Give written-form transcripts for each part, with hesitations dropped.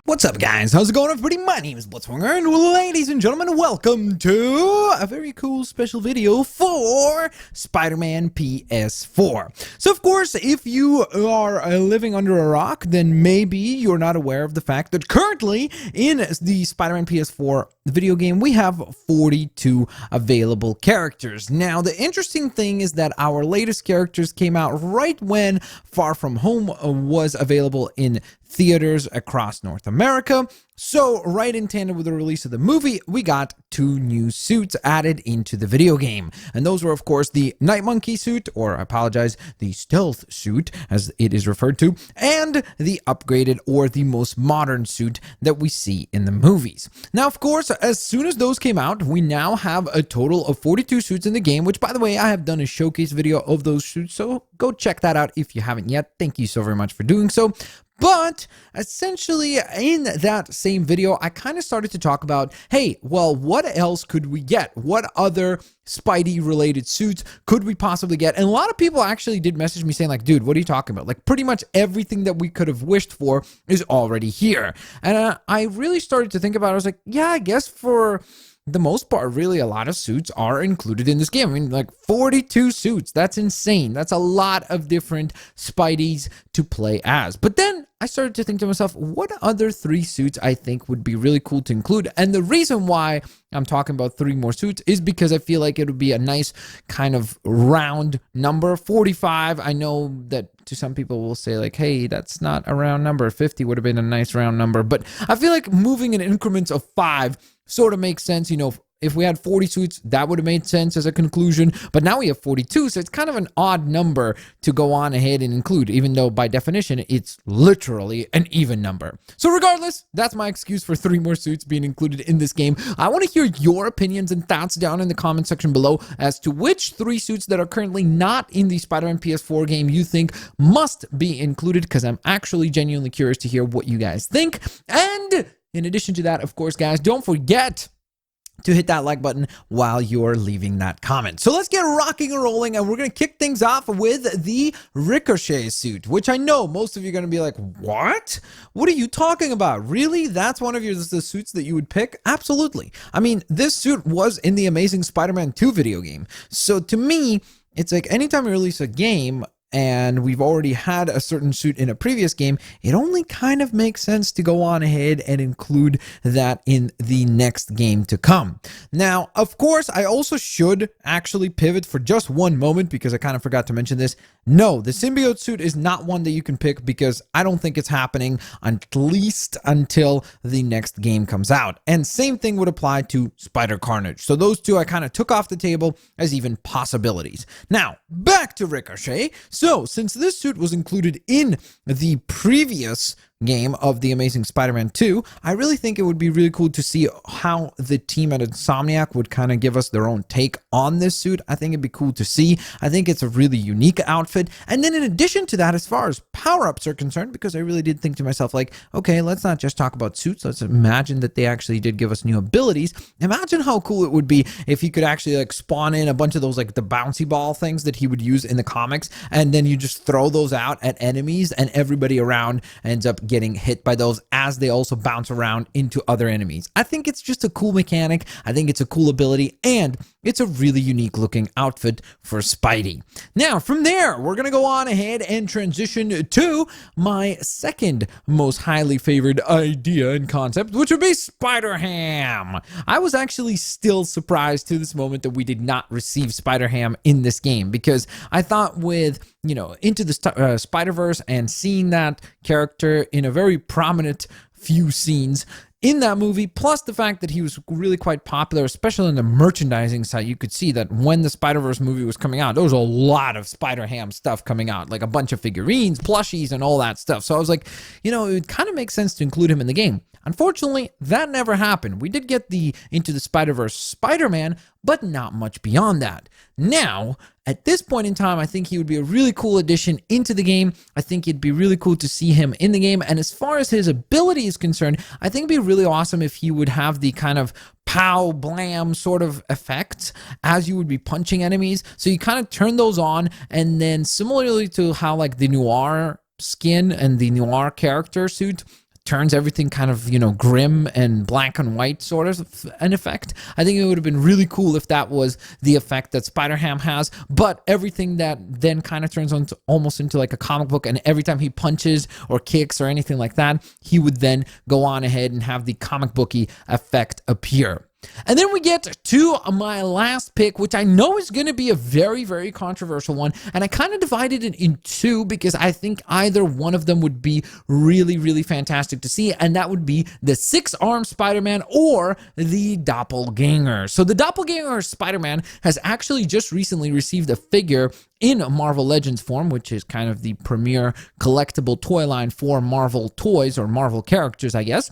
What's up, guys? How's it going, everybody? My name is Blitzwanger, and ladies and gentlemen, welcome to a very cool special video for Spider-Man Ps4. So, of course, if you are living under a rock, then maybe you're not aware of the fact that currently in the Spider-Man Ps4 video game, we have 42 available characters. Now, the interesting thing is that our latest characters came out right when Far From Home was available in theaters across North America. So right in tandem with the release of the movie, we got 2 new suits added into the video game. And those were, of course, the Night Monkey suit, or I apologize, the Stealth suit, as it is referred to, and the upgraded or the most modern suit that we see in the movies. Now, of course, as soon as those came out, we now have a total of 42 suits in the game, which, by the way, I have done a showcase video of those suits, so go check that out if you haven't yet. Thank you so very much for doing so. But essentially, in that same video, I kind of started to talk about, hey, well, what else could we get? What other Spidey-related suits could we possibly get? And a lot of people actually did message me saying, like, dude, what are you talking about? Like, pretty much everything that we could have wished for is already here. And I really started to think about it. I was like, yeah, I guess for the most part, really, a lot of suits are included in this game. I mean, like 42 suits. That's insane. That's a lot of different Spideys to play as. But then I started to think to myself, what other 3 suits I think would be really cool to include? And the reason why I'm talking about 3 more suits is because I feel like it would be a nice kind of round number. 45, I know that to some people will say like, hey, that's not a round number. 50 would have been a nice round number. But I feel like moving in increments of 5 sort of makes sense. You know, if we had 40 suits, that would have made sense as a conclusion. But now we have 42, so it's kind of an odd number to go on ahead and include, even though by definition, it's literally an even number. So regardless, that's my excuse for 3 more suits being included in this game. I want to hear your opinions and thoughts down in the comment section below as to which 3 suits that are currently not in the Spider-Man Ps4 game you think must be included, because I'm actually genuinely curious to hear what you guys think. And in addition to that, of course, guys, don't forget to hit that like button while you're leaving that comment. So let's get rocking and rolling, and we're going to kick things off with the Ricochet suit, which I know most of you are going to be like, what? What are you talking about? Really? That's one of the suits that you would pick? Absolutely. I mean, this suit was in the Amazing Spider-Man 2 video game. So to me, it's like anytime you release a game, and we've already had a certain suit in a previous game, it only kind of makes sense to go on ahead and include that in the next game to come. Now, of course, I also should actually pivot for just one moment because I kind of forgot to mention this. No, the symbiote suit is not one that you can pick because I don't think it's happening at least until the next game comes out. And same thing would apply to Spider Carnage. So those 2 I kind of took off the table as even possibilities. Now, back to Ricochet. So, since this suit was included in the previous game of The Amazing Spider-Man 2, I really think it would be really cool to see how the team at Insomniac would kind of give us their own take on this suit. I think it'd be cool to see. I think it's a really unique outfit. And then in addition to that, as far as power-ups are concerned, because I really did think to myself, like, okay, let's not just talk about suits. Let's imagine that they actually did give us new abilities. Imagine how cool it would be if he could actually like spawn in a bunch of those like the bouncy ball things that he would use in the comics, and then you just throw those out at enemies and everybody around ends up getting hit by those as they also bounce around into other enemies. I think it's just a cool mechanic. I think it's a cool ability, and it's a really unique looking outfit for Spidey. Now, from there, we're going to go on ahead and transition to my second most highly favored idea and concept, which would be Spider-Ham. I was actually still surprised to this moment that we did not receive Spider-Ham in this game, because I thought with, you know, Into the Spider-Verse and seeing that character in a very prominent few scenes in that movie, plus the fact that he was really quite popular, especially on the merchandising side, you could see that when the Spider-Verse movie was coming out, there was a lot of Spider-Ham stuff coming out, like a bunch of figurines, plushies, and all that stuff. So I was like, you know, it would kind of make sense to include him in the game. Unfortunately, that never happened. We did get the Into the Spider-Verse Spider-Man, but not much beyond that. Now, at this point in time, I think he would be a really cool addition into the game. I think it'd be really cool to see him in the game. And as far as his ability is concerned, I think it'd be really awesome if he would have the kind of pow, blam sort of effects as you would be punching enemies. So you kind of turn those on, and then similarly to how like the Noir skin and the Noir character suit turns everything kind of, grim and black and white sort of an effect. I think it would have been really cool if that was the effect that Spider-Ham has, but everything that then kind of turns almost into like a comic book, and every time he punches or kicks or anything like that, he would then go on ahead and have the comic booky effect appear. And then we get to my last pick, which I know is going to be a very, very controversial one. And I kind of divided it in two because I think either one of them would be really, really fantastic to see. And that would be the 6-armed Spider-Man or the doppelganger. So the doppelganger Spider-Man has actually just recently received a figure in Marvel Legends form, which is kind of the premier collectible toy line for Marvel toys or Marvel characters, I guess.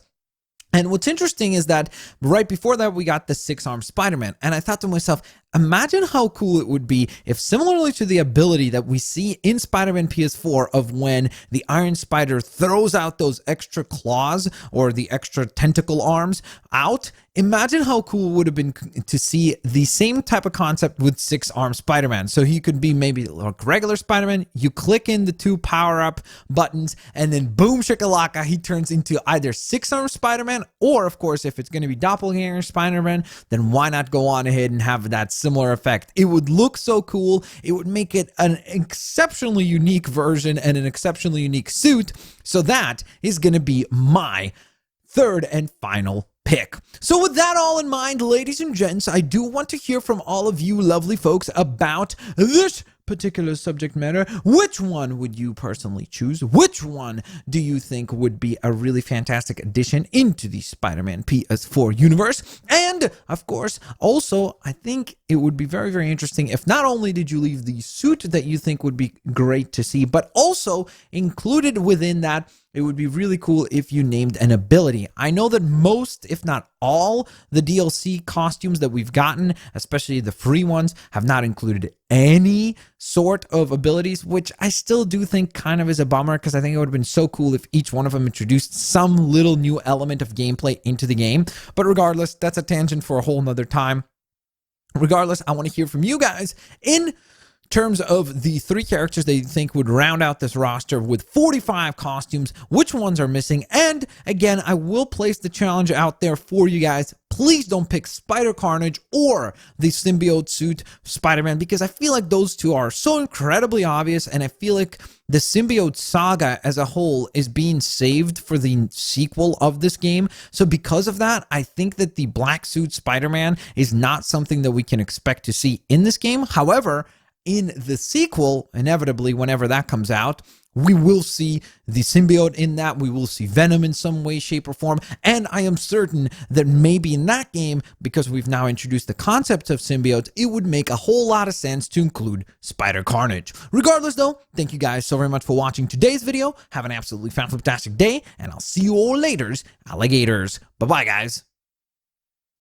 And what's interesting is that right before that, we got the 6-armed Spider-Man. And I thought to myself, imagine how cool it would be if, similarly to the ability that we see in Spider-Man Ps4 of when the Iron Spider throws out those extra claws or the extra tentacle arms out, imagine how cool it would have been to see the same type of concept with 6-armed Spider-Man. So he could be maybe like regular Spider-Man, you click in the 2 power-up buttons, and then boom shakalaka, he turns into either 6-armed Spider-Man, or of course, if it's going to be doppelganger Spider-Man, then why not go on ahead and have that similar effect? It would look so cool. It would make it an exceptionally unique version and an exceptionally unique suit. So that is going to be my third and final pick. So with that all in mind, ladies and gents, I do want to hear from all of you lovely folks about this particular subject matter. Which one would you personally choose? Which one do you think would be a really fantastic addition into the Spider-Man Ps4 universe? And of course, also, I think it would be very, very interesting if not only did you leave the suit that you think would be great to see, but also included within that, it would be really cool if you named an ability. I know that most, if not all, the DLC costumes that we've gotten, especially the free ones, have not included any sort of abilities, which I still do think kind of is a bummer, because I think it would have been so cool if each one of them introduced some little new element of gameplay into the game. But regardless, that's a tangent for a whole nother time. Regardless, I want to hear from you guys in terms of the 3 characters that you think would round out this roster with 45 costumes. Which ones are missing? And again, I will place the challenge out there for you guys. Please don't pick Spider-Carnage or the symbiote suit Spider-Man, because I feel like those two are so incredibly obvious, and I feel like the symbiote saga as a whole is being saved for the sequel of this game. So because of that, I think that the black suit Spider-Man is not something that we can expect to see in this game. However, in the sequel, inevitably, whenever that comes out, we will see the symbiote in that. We will see Venom in some way, shape, or form. And I am certain that maybe in that game, because we've now introduced the concept of symbiotes, it would make a whole lot of sense to include Spider-Carnage. Regardless, though, thank you guys so very much for watching today's video. Have an absolutely fantastic day, and I'll see you all later, alligators. Bye-bye, guys.